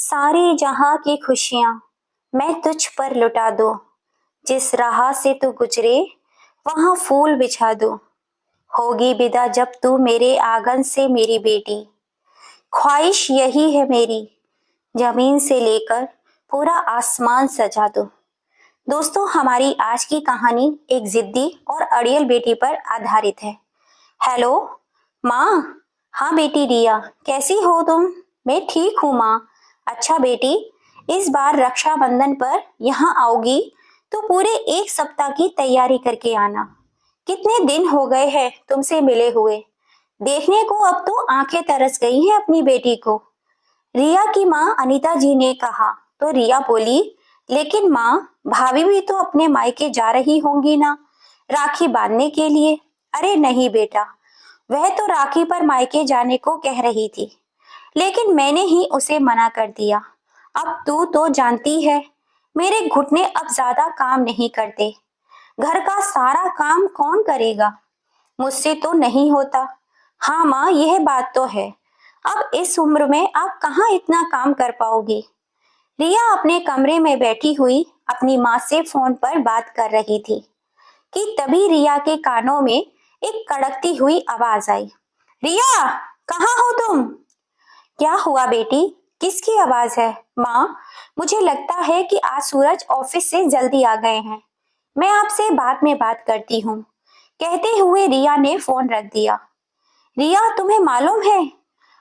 सारे जहां की खुशियां मैं तुझ पर लुटा दूं। जिस राह से तू गुजरे वहां फूल बिछा दूं। होगी विदा जब तू मेरे आंगन से मेरी बेटी। ख्वाहिश यही है मेरी, जमीन से लेकर पूरा आसमान सजा दूं। दोस्तों, हमारी आज की कहानी एक जिद्दी और अड़ियल बेटी पर आधारित है। हेलो माँ। हाँ बेटी रिया, कैसी हो तुम? मैं ठीक हूँ माँ। अच्छा बेटी, इस बार रक्षाबंधन पर यहाँ आओगी तो पूरे एक सप्ताह की तैयारी करके आना। कितने दिन हो गए हैं तुमसे मिले हुए। देखने को अब तो आंखें तरस गई हैं अपनी बेटी को। रिया की माँ अनीता जी ने कहा तो रिया बोली, लेकिन माँ, भाभी भी तो अपने मायके जा रही होंगी ना, राखी बांधने के लिए। अरे नहीं बेटा, वह तो राखी पर मायके जाने को कह रही थी, लेकिन मैंने ही उसे मना कर दिया। अब तू तो जानती है, मेरे घुटने अब ज्यादा काम नहीं करते। घर का सारा काम कौन करेगा? मुझसे तो नहीं होता। हाँ माँ, यह बात तो है। अब इस उम्र में आप कहाँ इतना काम कर पाओगी। रिया अपने कमरे में बैठी हुई अपनी माँ से फोन पर बात कर रही थी कि तभी रिया के कानों में एक कड़कती हुई आवाज आई। रिया, कहाँ हो तुम? क्या हुआ बेटी, किसकी आवाज है? माँ, मुझे लगता है कि आज सूरज ऑफिस से जल्दी आ गए हैं। मैं आपसे बाद में बात करती हूँ, कहते हुए रिया ने फोन रख दिया। रिया, तुम्हें मालूम है,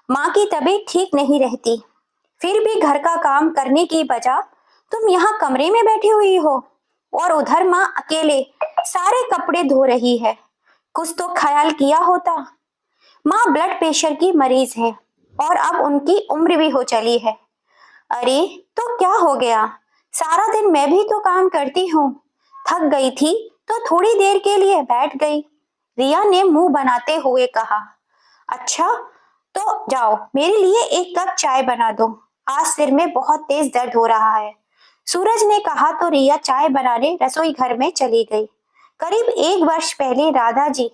माँ की तबीयत ठीक नहीं रहती, फिर भी घर का काम करने की बजाय तुम यहाँ कमरे में बैठी हुई हो और उधर माँ अकेले सारे कपड़े धो रही है। कुछ तो ख्याल किया होता। माँ ब्लड प्रेशर की मरीज है और अब उनकी उम्र भी हो चली है। अरे तो क्या हो गया, सारा दिन मैं भी तो काम करती हूँ। थक गई थी तो थोड़ी देर के लिए बैठ गई, रिया ने मुंह बनाते हुए कहा। अच्छा, तो जाओ मेरे लिए एक कप चाय बना दो, आज सिर में बहुत तेज दर्द हो रहा है। सूरज ने कहा तो रिया चाय बनाने रसोई घर में चली गई। करीब एक वर्ष पहले राधा जी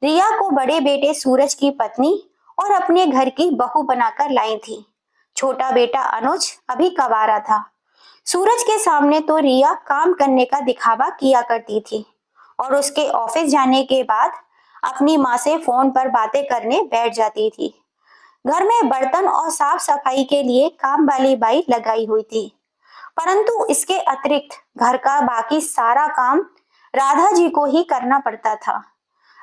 रिया को बड़े बेटे सूरज की पत्नी और अपने घर की बहू बनाकर लाई थी। छोटा बेटा अनुज अभी कवारा था। सूरज के सामने तो रिया काम करने का दिखावा किया करती थी और उसके ऑफिस जाने के बाद अपनी माँ से फोन पर बातें करने बैठ जाती थी। घर में बर्तन और साफ सफाई के लिए काम वाली बाई लगाई हुई थी, परंतु इसके अतिरिक्त घर का बाकी सारा काम राधा जी को ही करना पड़ता था।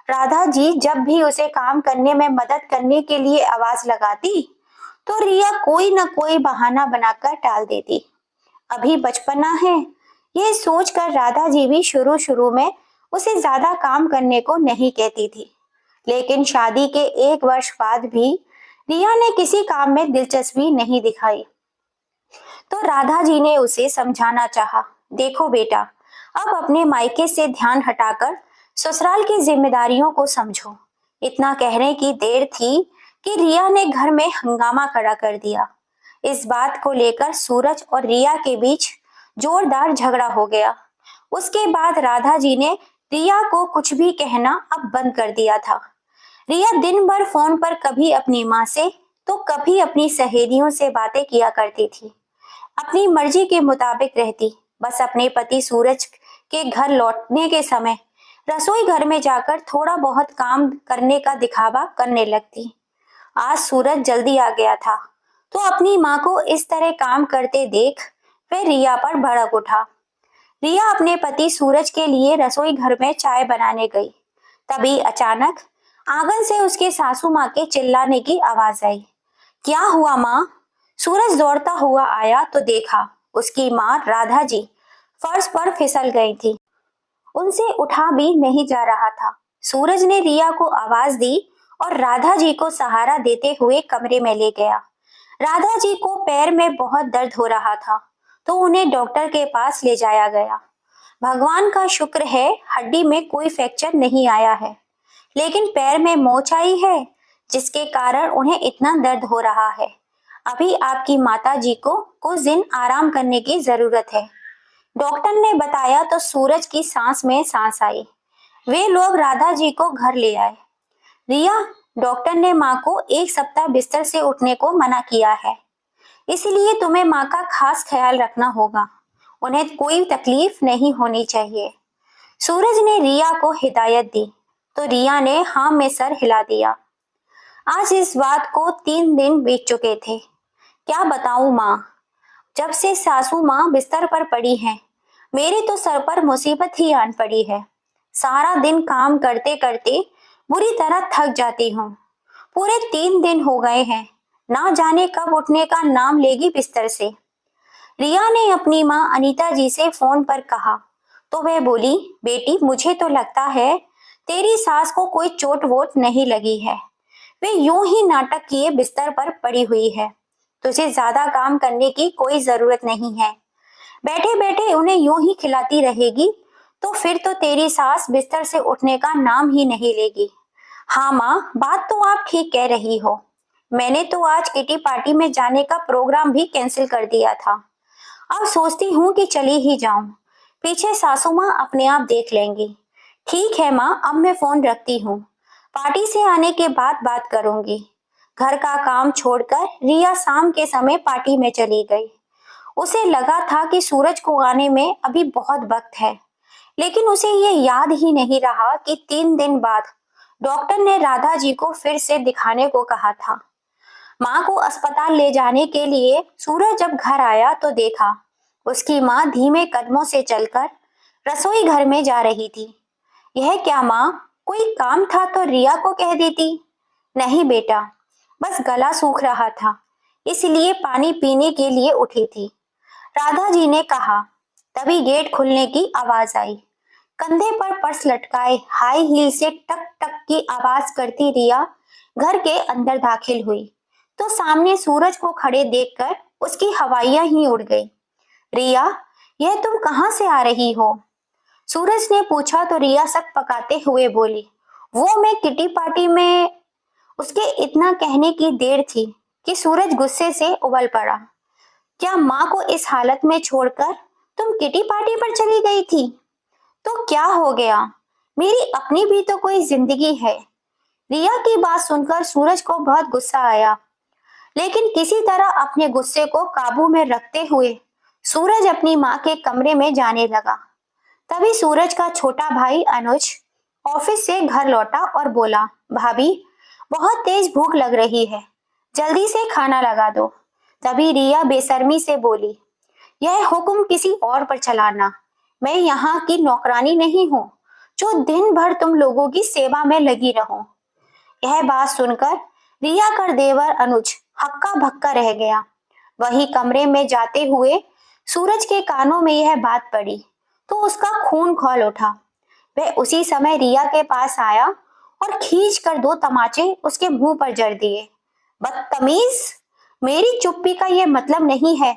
राधा जी जब भी उसे काम करने में मदद करने के लिए आवाज लगाती तो रिया कोई न कोई बहाना बनाकर टाल देती। अभी बचपना है, ये सोचकर राधा जी भी शुरू शुरू में उसे ज्यादा काम करने को नहीं कहती थी, लेकिन शादी के एक वर्ष बाद भी रिया ने किसी काम में दिलचस्पी नहीं दिखाई तो राधा जी ने उसे समझाना चाहा। देखो बेटा, अब अपने मायके से ध्यान हटाकर ससुराल की जिम्मेदारियों को समझो। इतना कहने की देर थी कि रिया ने घर में हंगामा खड़ा कर दिया। इस बात को लेकर सूरज और रिया के बीच जोरदार झगड़ा हो गया। उसके बाद राधा जी ने रिया को कुछ भी कहना अब बंद कर दिया था। रिया दिन भर फोन पर कभी अपनी माँ से तो कभी अपनी सहेलियों से बातें किया करती थी। अपनी मर्जी के मुताबिक रहती, बस अपने पति सूरज के घर लौटने के समय रसोई घर में जाकर थोड़ा बहुत काम करने का दिखावा करने लगती। आज सूरज जल्दी आ गया था तो अपनी माँ को इस तरह काम करते देख वह रिया पर भड़क उठा। रिया अपने पति सूरज के लिए रसोई घर में चाय बनाने गई। तभी अचानक आंगन से उसके सासू माँ के चिल्लाने की आवाज आई। क्या हुआ माँ? सूरज दौड़ता हुआ आया तो देखा उसकी माँ राधा जी फर्श पर फिसल गई थी। उनसे उठा भी नहीं जा रहा था। सूरज ने रिया को आवाज दी और राधा जी को सहारा देते हुए कमरे में ले गया। राधा जी को पैर में बहुत दर्द हो रहा था तो उन्हें डॉक्टर के पास ले जाया गया। भगवान का शुक्र है, हड्डी में कोई फ्रैक्चर नहीं आया है, लेकिन पैर में मोच आई है जिसके कारण उन्हें इतना दर्द हो रहा है। अभी आपकी माता जी को कुछ दिन आराम करने की जरूरत है, डॉक्टर ने बताया तो सूरज की सांस में सांस आई। वे लोग राधा जी को घर ले आए। रिया, डॉक्टर ने माँ को एक सप्ताह बिस्तर से उठने को मना किया है। इसलिए तुम्हें माँ का खास ख्याल रखना होगा। उन्हें कोई तकलीफ नहीं होनी चाहिए। सूरज ने रिया को हिदायत दी तो रिया ने हाँ में सर हिला दिया। आज इस बात को 3 दिन बीत चुके थे। क्या बताऊं माँ, जब से सासू माँ बिस्तर पर पड़ी हैं, मेरे तो सर पर मुसीबत ही आन पड़ी है। सारा दिन काम करते करते बुरी तरह थक जाती हूँ। पूरे 3 दिन हो गए हैं, ना जाने कब उठने का नाम लेगी बिस्तर से। रिया ने अपनी माँ अनीता जी से फोन पर कहा तो वह बोली, बेटी मुझे तो लगता है तेरी सास को कोई चोट वोट नहीं लगी है। वे यूं ही नाटक किए बिस्तर पर पड़ी हुई है। तुझे ज्यादा काम करने की कोई जरूरत नहीं है। बैठे बैठे उन्हें यूं ही खिलाती रहेगी तो फिर तो तेरी सास बिस्तर से उठने का नाम ही नहीं लेगी। हाँ माँ, बात तो आप ठीक कह रही हो। मैंने तो आज किटी पार्टी में जाने का प्रोग्राम भी कैंसिल कर दिया था। अब सोचती हूँ कि चली ही जाऊं। पीछे सासू माँ अपने आप देख लेंगी। ठीक है माँ, अब मैं फोन रखती हूँ। पार्टी से आने के बाद बात करूंगी। घर का काम छोड़कर रिया शाम के समय पार्टी में चली गई। उसे लगा था कि सूरज को आने में अभी बहुत वक्त है, लेकिन उसे ये याद ही नहीं रहा कि 3 दिन बाद डॉक्टर ने राधा जी को फिर से दिखाने को कहा था। माँ को अस्पताल ले जाने के लिए सूरज जब घर आया तो देखा उसकी माँ धीमे कदमों से चलकर रसोई घर में जा रही थी। यह क्या माँ, कोई काम था तो रिया को कह देती। नहीं बेटा, बस गला सूख रहा था, इसलिए पानी पीने के लिए उठी थी, राधा जी ने कहा। तभी गेट खुलने की आवाज आई। कंधे पर पर्स लटकाए हाई हील से टक टक की आवाज करती रिया घर के अंदर दाखिल हुई तो सामने सूरज को खड़े देखकर उसकी हवाइयां ही उड़ गई। रिया, यह तुम कहाँ से आ रही हो? सूरज ने पूछा तो रिया सक पकाते हुए बोली, वो मैं किटी पार्टी में। उसके इतना कहने की देर थी कि सूरज गुस्से से उबल पड़ा। क्या माँ को इस हालत में छोड़कर तुम किटी पार्टी पर चली गई थी? तो क्या हो गया, मेरी अपनी भी तो कोई जिंदगी है। रिया की बात सुनकर सूरज को बहुत गुस्सा आया, लेकिन किसी तरह अपने गुस्से को काबू में रखते हुए सूरज अपनी माँ के कमरे में जाने लगा। तभी सूरज का छोटा भाई अनुज ऑफिस से घर लौटा और बोला, भाभी बहुत तेज भूख लग रही है, जल्दी से खाना लगा दो। तभी रिया बेशर्मी से बोली, यह हुक्म किसी और पर चलाना, मैं यहाँ की नौकरानी नहीं हूँ जो दिन भर तुम लोगों की सेवा में लगी रहूं। यह बात सुनकर रिया का देवर अनुज हक्का भक्का रह गया। वही कमरे में जाते हुए सूरज के कानों में यह बात पड़ी तो उसका खून खौल उठा। वह उसी समय रिया के पास आया और खींच कर 2 तमाचे उसके मुंह पर जड़ दिए। बदतमीज, मेरी चुप्पी का यह मतलब नहीं है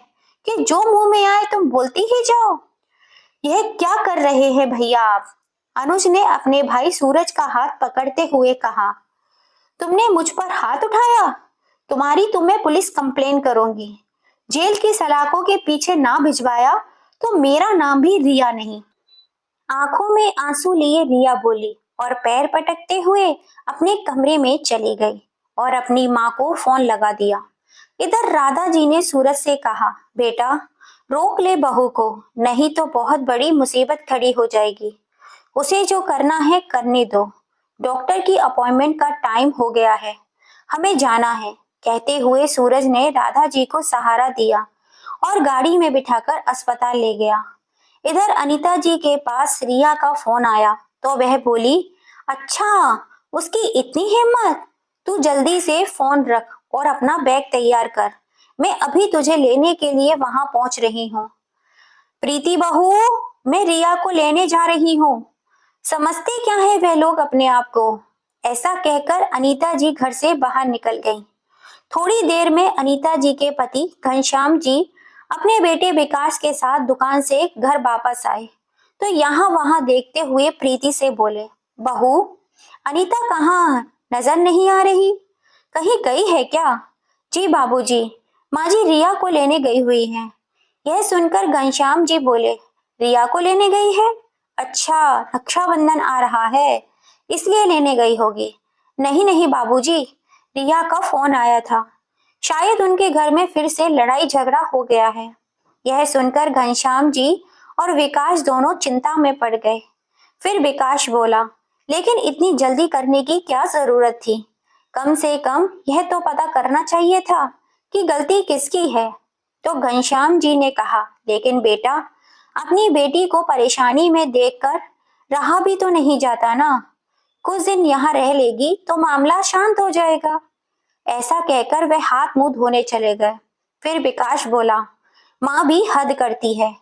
कि जो मुंह में आए तुम बोलती ही जाओ। यह क्या कर रहे हैं भैया आप? अनुज ने अपने भाई सूरज का हाथ पकड़ते हुए कहा, तुमने मुझ पर हाथ उठाया, तुम्हें पुलिस कंप्लेन करूंगी। जेल की सलाखों के पीछे ना भिजवाया तो मेरा नाम भी रिया नहीं। आंखों में आंसू लिए रिया बोली और पैर पटकते हुए अपने कमरे में चली गई और अपनी माँ को फोन लगा दिया। इधर राधा जी ने सूरज से कहा, बेटा रोक ले बहू को, नहीं तो बहुत बड़ी मुसीबत खड़ी हो जाएगी। उसे जो करना है करने दो। डॉक्टर की अपॉइंटमेंट का टाइम हो गया है, हमें जाना है। कहते हुए सूरज ने राधा जी को सहारा दिया और गाड़ी में बिठाकर अस्पताल ले गया। इधर अनीता जी के पास रिया का फोन आया तो वह बोली, अच्छा उसकी इतनी हिम्मत, तू जल्दी से फोन रख और अपना बैग तैयार कर, मैं अभी तुझे लेने के लिए वहां पहुंच रही हूँ। प्रीति बहू, मैं रिया को लेने जा रही हूँ, समझते क्या है वह लोग अपने आप को। ऐसा कहकर अनीता जी घर से बाहर निकल गईं। थोड़ी देर में अनीता जी के पति घनश्याम जी अपने बेटे विकास के साथ दुकान से घर वापस आए तो यहाँ वहां देखते हुए प्रीति से बोले, बहू अनीता कहाँ, नजर नहीं आ रही, कहीं गई है क्या? जी बाबूजी, माँ जी रिया को लेने गई हुई हैं। यह सुनकर घनश्याम जी बोले, रिया को लेने गई है? अच्छा, रक्षाबंधन आ रहा है इसलिए लेने गई होगी। नहीं नहीं बाबूजी, रिया का फोन आया था शायद उनके घर में फिर से लड़ाई झगड़ा हो गया है। यह सुनकर घनश्याम जी और विकास दोनों चिंता में पड़ गए। फिर विकास बोला, लेकिन इतनी जल्दी करने की क्या जरूरत थी? कम से कम यह तो पता करना चाहिए था कि गलती किसकी है। तो घनश्याम जी ने कहा, लेकिन बेटा, अपनी बेटी को परेशानी में देखकर रहा भी तो नहीं जाता ना। कुछ दिन यहाँ रह लेगी तो मामला शांत हो जाएगा। ऐसा कहकर वह हाथ मुंह धोने चले गए। फिर विकास बोला, माँ भी हद करती है।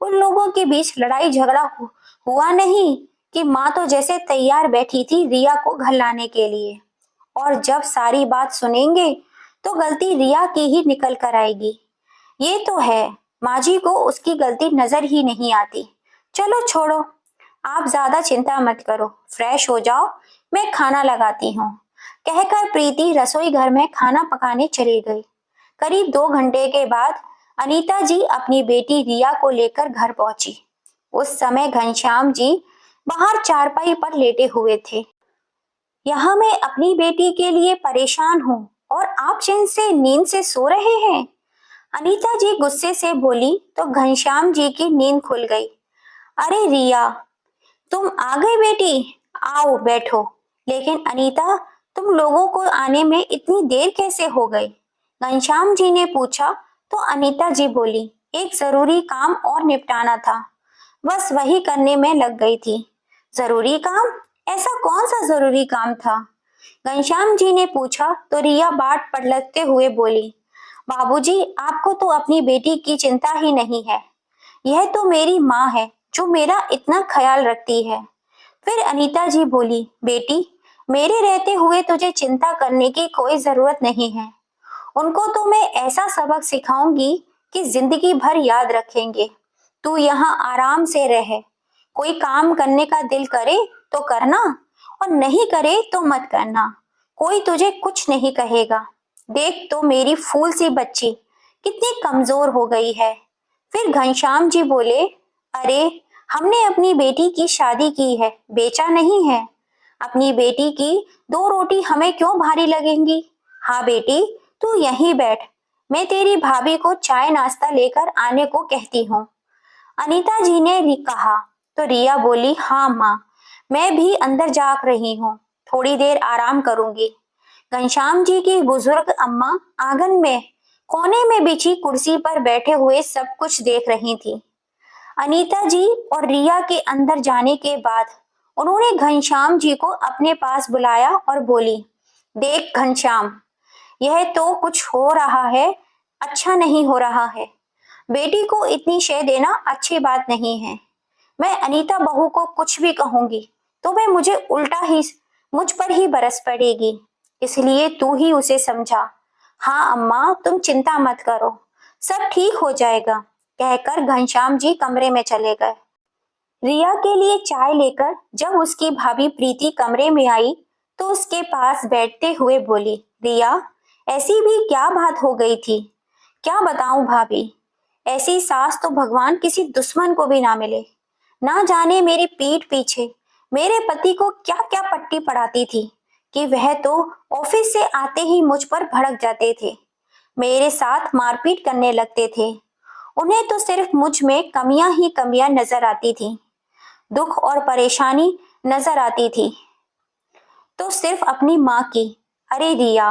उन लोगों के बीच लड़ाई झगड़ा हुआ नहीं कि माँ तो जैसे तैयार बैठी थी रिया को घर लाने के लिए। और जब सारी बात सुनेंगे तो गलती रिया की ही निकल कर आएगी। ये तो है, माँ जी को उसकी गलती नजर ही नहीं आती। चलो छोड़ो, आप ज्यादा चिंता मत करो, फ्रेश हो जाओ, मैं खाना लगाती हूँ। कहकर प्रीति रसोई घर में खाना पकाने चली गई। करीब 2 घंटे के बाद अनीता जी अपनी बेटी रिया को लेकर घर पहुंची। उस समय घनश्याम जी बाहर चारपाई पर लेटे हुए थे। यहाँ मैं अपनी बेटी के लिए परेशान हूँ और आप चैन से नींद से सो रहे हैं। अनीता जी गुस्से से बोली तो घनश्याम जी की नींद खुल गई। अरे रिया, तुम आ गई बेटी, आओ बैठो। लेकिन अनीता, तुम लोगों को आने में इतनी देर कैसे हो गई? घनश्याम जी ने पूछा तो अनीता जी बोली, एक जरूरी काम और निपटाना था, बस वही करने में लग गई थी। जरूरी काम? ऐसा कौन सा जरूरी काम था? घनश्याम जी ने पूछा तो रिया बाट पलटते हुए बोली, बाबूजी, आपको तो अपनी बेटी की चिंता ही नहीं है। यह तो मेरी माँ है जो मेरा इतना ख्याल रखती है। फिर अनीता जी बोली, बेटी, मेरे रहते हुए तुझे चिंता करने की कोई जरूरत नहीं है। उनको तो मैं ऐसा सबक सिखाऊंगी कि जिंदगी भर याद रखेंगे। तू यहाँ आराम से रहे। कोई काम करने का दिल करे तो करना और नहीं करे तो मत करना। कोई तुझे कुछ नहीं कहेगा। देख तो मेरी फूल सी बच्ची कितनी कमजोर हो गई है। फिर घनश्याम जी बोले, अरे, हमने अपनी बेटी की शादी की है, बेचा नहीं है। अपनी बेटी की 2 रोटी हमें क्यों भारी लगेंगी? हाँ बेटी, तू यहीं बैठ, मैं तेरी भाभी को चाय नाश्ता लेकर आने को कहती हूँ। अनीता जी ने कहा तो रिया बोली, हाँ माँ, मैं भी अंदर जाग रही हूँ, थोड़ी देर आराम करूंगी। घनश्याम जी की बुजुर्ग अम्मा आंगन में कोने में बिछी कुर्सी पर बैठे हुए सब कुछ देख रही थी। अनीता जी और रिया के अंदर जाने के बाद उन्होंने घनश्याम जी को अपने पास बुलाया और बोली, देख घनश्याम, यह तो कुछ हो रहा है, अच्छा नहीं हो रहा है। बेटी को इतनी शय देना अच्छी बात नहीं है। मैं अनीता बहू को कुछ भी कहूंगी तो वह मुझ पर ही बरस पड़ेगी। इसलिए तू ही उसे समझा। हाँ अम्मा, तुम चिंता मत करो, सब ठीक हो जाएगा। कहकर घनश्याम जी कमरे में चले गए। रिया के लिए चाय लेकर जब उसकी भाभी प्रीति कमरे में आई तो उसके पास बैठते हुए बोली, रिया, ऐसी भी क्या बात हो गई थी? क्या बताऊं भाभी, ऐसी सास तो भगवान किसी दुश्मन को भी ना मिले। ना जाने मेरी पीठ पीछे मेरे पति को क्या क्या पट्टी पड़ाती थी कि वह तो ऑफिस से आते ही मुझ पर भड़क जाते थे, मेरे साथ मारपीट करने लगते थे। उन्हें तो सिर्फ मुझ में कमियां ही कमियां नजर आती थी, दुख और परेशानी नजर आती थी तो सिर्फ अपनी माँ की। अरे रिया,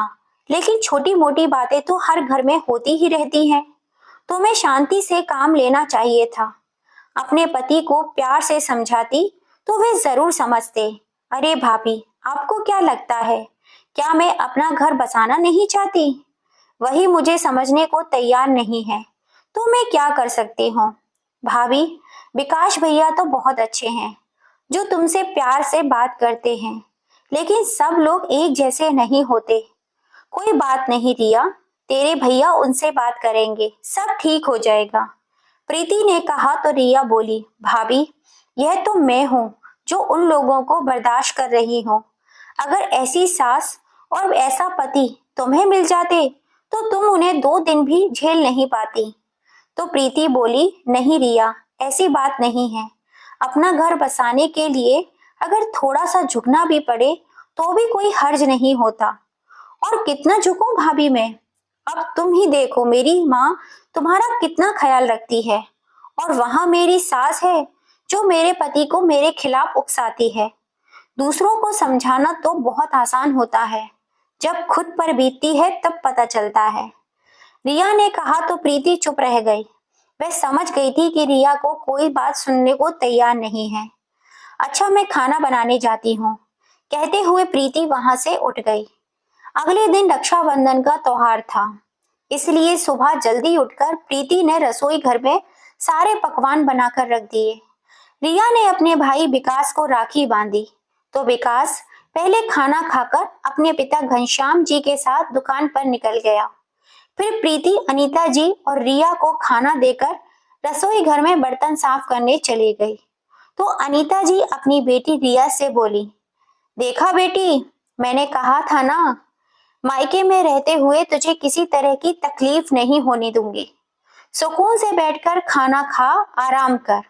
लेकिन छोटी मोटी बातें तो हर घर में होती ही रहती हैं। तुम्हें शांति से काम लेना चाहिए था। अपने पति को प्यार से समझाती तो वे जरूर समझते। अरे भाभी, आपको क्या लगता है, क्या मैं अपना घर बसाना नहीं चाहती? वही मुझे समझने को तैयार नहीं है तो मैं क्या कर सकती हूँ? भाभी, विकास भैया तो बहुत अच्छे हैं जो तुमसे प्यार से बात करते हैं, लेकिन सब लोग एक जैसे नहीं होते। कोई बात नहीं रिया, तेरे भैया उनसे बात करेंगे, सब ठीक हो जाएगा। प्रीति ने कहा तो रिया बोली, भाभी, यह तो मैं हूँ जो उन लोगों को बर्दाश्त कर रही हूँ। अगर ऐसी सास और ऐसा पति तुम्हें मिल जाते तो तुम उन्हें 2 दिन भी झेल नहीं पाती। तो प्रीति बोली, नहीं रिया, ऐसी बात नहीं है। अपना घर बसाने के लिए अगर थोड़ा सा झुकना भी पड़े तो भी कोई हर्ज नहीं होता। और कितना झुकूं भाभी मैं? अब तुम ही देखो मेरी माँ तुम्हारा कितना ख्याल रखती है, और वहां मेरी सास है जो मेरे पति को मेरे खिलाफ उकसाती है। दूसरों को समझाना तो बहुत आसान होता है, जब खुद पर बीतती है तब पता चलता है। रिया ने कहा तो प्रीति चुप रह गई। वह समझ गई थी कि रिया को कोई बात सुनने को तैयार नहीं है। अच्छा, मैं खाना बनाने जाती हूँ, कहते हुए प्रीति वहां से उठ गई। अगले दिन रक्षाबंधन का त्योहार था, इसलिए सुबह जल्दी उठकर प्रीति ने रसोई घर में सारे पकवान बनाकर रख दिए। रिया ने अपने भाई विकास को राखी बांधी, तो विकास पहले खाना खाकर अपने पिता घनश्याम जी के साथ दुकान पर निकल गया। फिर प्रीति अनीता जी और रिया को खाना देकर रसोई घर में बर्तन साफ करने चली गई। तो अनीता जी अपनी बेटी रिया से बोली, देखा बेटी, मैंने कहा था ना, मायके में रहते हुए तुझे किसी तरह की तकलीफ नहीं होने दूंगी। सुकून से बैठकर खाना खा, आराम कर।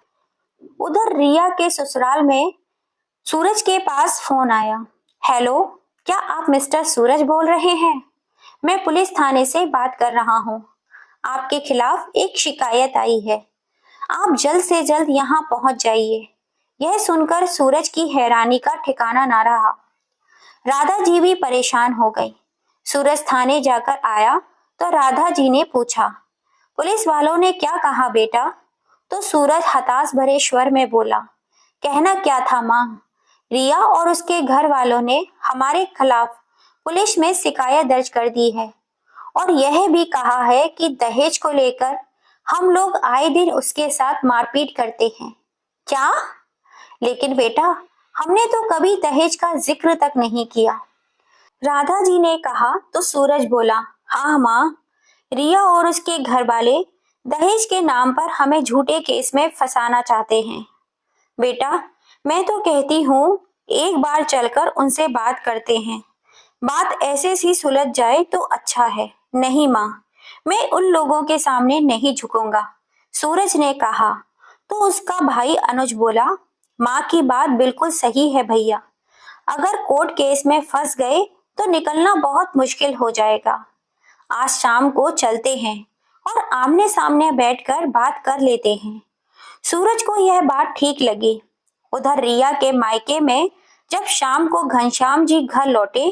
उधर रिया के ससुराल में सूरज के पास फोन आया। हेलो, क्या आप मिस्टर सूरज बोल रहे हैं? मैं पुलिस थाने से बात कर रहा हूँ। आपके खिलाफ एक शिकायत आई है। आप जल्द से जल्द यहाँ पहुंच जाइए। यह सुनकर सूरज की हैरानी का ठिकाना ना रहा। राधा जी भी परेशान हो गई। सूरज थाने जाकर आया तो राधा जी ने पूछा, पुलिस वालों ने क्या कहा बेटा? तो सूरज हताश भरे स्वर में बोला, कहना क्या था माँ, रिया और उसके घर वालों ने हमारे खिलाफ पुलिस में शिकायत दर्ज कर दी है, और यह भी कहा है कि दहेज को लेकर हम लोग आए दिन उसके साथ मारपीट करते हैं। क्या? लेकिन बेटा, हमने तो कभी दहेज का जिक्र तक नहीं किया। राधा जी ने कहा तो सूरज बोला, हाँ माँ, रिया और उसके घर वाले दहेज के नाम पर हमें झूठे केस में फंसाना चाहते हैं। बेटा, मैं तो कहती हूँ एक बार चलकर उनसे बात करते हैं। बात ऐसे सी सुलझ जाए तो अच्छा है। नहीं माँ, मैं उन लोगों के सामने नहीं झुकूंगा, सूरज ने कहा। तो उसका भाई अनुज बोला, माँ की बात बिल्कुल सही है भैया, अगर कोर्ट केस में फंस गए तो निकलना बहुत मुश्किल हो जाएगा। आज शाम को चलते हैं और आमने सामने बैठकर बात कर लेते हैं। सूरज को यह बात ठीक लगी। उधर रिया के मायके में जब शाम को घनश्याम जी घर लौटे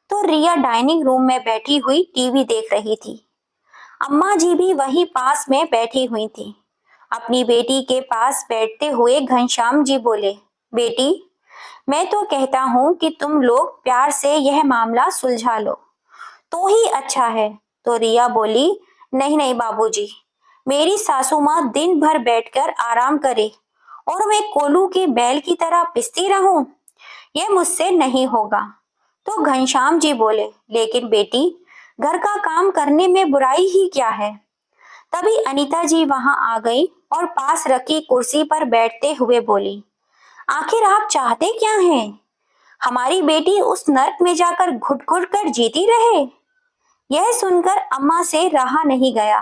तो रिया डाइनिंग रूम में बैठी हुई टीवी देख रही थी। अम्मा जी भी वहीं पास में बैठी हुई थी। अपनी बेटी के पास बैठते हुए घनश्याम जी बोले, बेटी, मैं तो कहता हूँ कि तुम लोग प्यार से यह मामला सुलझा लो तो ही अच्छा है। तो रिया बोली, नहीं नहीं बाबूजी, मेरी सासू माँ दिन भर बैठकर आराम करे और मैं कोलू की बैल की तरह पिसती रहूं, यह मुझसे नहीं होगा। तो घनश्याम जी बोले, लेकिन बेटी, घर का काम करने में बुराई ही क्या है? तभी अनीता जी वहां आ गई और पास रखी कुर्सी पर बैठते हुए बोली, आखिर आप चाहते क्या हैं? हमारी बेटी उस नर्क में जाकर घुट घुट कर जीती रहे? यह सुनकर अम्मा से रहा नहीं गया,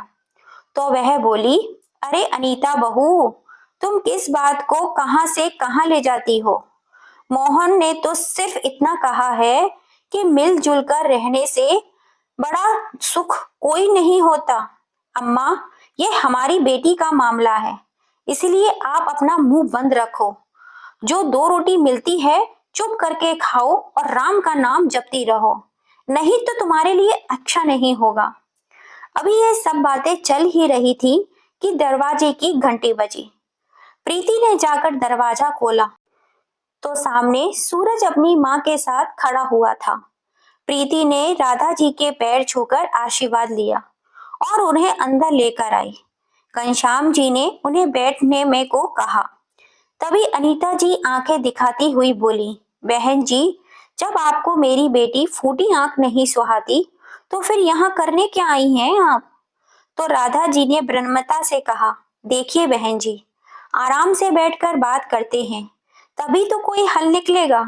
तो वह बोली, अरे अनीता बहू, तुम किस बात को कहां से कहां ले जाती हो? मोहन ने तो सिर्फ इतना कहा है कि मिलजुल कर रहने से बड़ा सुख कोई नहीं होता। अम्मा, ये हमारी बेटी का मामला है, इसलिए आप अपना मुंह बंद रखो। जो दो रोटी मिलती है चुप करके खाओ और राम का नाम जपती रहो, नहीं तो तुम्हारे लिए अच्छा नहीं होगा। अभी ये सब बातें चल ही रही थी कि दरवाजे की घंटी बजी। प्रीति ने जाकर दरवाजा खोला तो सामने सूरज अपनी माँ के साथ खड़ा हुआ था। प्रीति ने राधा जी के पैर छूकर आशीर्वाद लिया और उन्हें अंदर लेकर आई। घनश्याम जी ने उन्हें बैठने में को कहा। तभी अनीता जी आंखें दिखाती हुई बोली, बहन जी, जब आपको मेरी बेटी फूटी आंख नहीं सुहाती तो फिर यहाँ करने क्या आई हैं आप? तो राधा जी ने विनम्रता से कहा, देखिए बहन जी, आराम से बैठकर बात करते हैं, तभी तो कोई हल निकलेगा।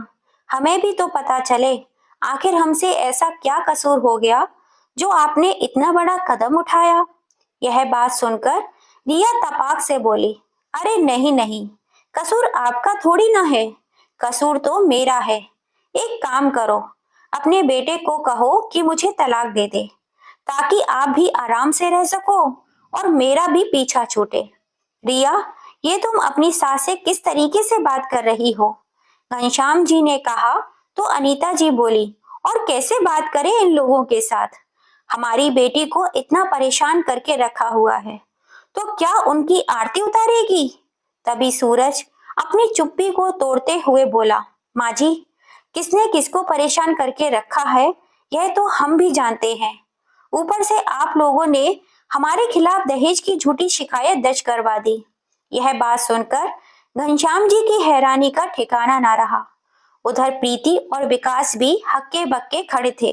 हमें भी तो पता चले आखिर हमसे ऐसा क्या कसूर हो गया जो आपने इतना बड़ा कदम उठाया। यह बात सुनकर रिया तपाक से बोली, अरे नहीं नहीं, कसूर आपका थोड़ी ना है, कसूर तो मेरा है। एक काम करो, अपने बेटे को कहो कि मुझे तलाक दे दे, ताकि आप भी आराम से रह सको और मेरा भी पीछा छूटे। रिया, ये तुम अपनी सास से किस तरीके से बात कर रही हो? घनश्याम जी ने कहा तो अनीता जी बोली, और कैसे बात करें इन लोगों के साथ? हमारी बेटी को इतना परेशान करके रखा हुआ है, तो क्या उनकी आरती उतारेगी? तभी सूरज अपनी चुप्पी को तोड़ते हुए बोला, माँ जी, किसने किसको परेशान करके रखा है यह तो हम भी जानते हैं। ऊपर से आप लोगों ने हमारे खिलाफ दहेज की झूठी शिकायत दर्ज करवा दी। यह बात सुनकर घनश्याम जी की हैरानी का ठिकाना ना रहा। उधर प्रीति और विकास भी हक्के बक्के खड़े थे।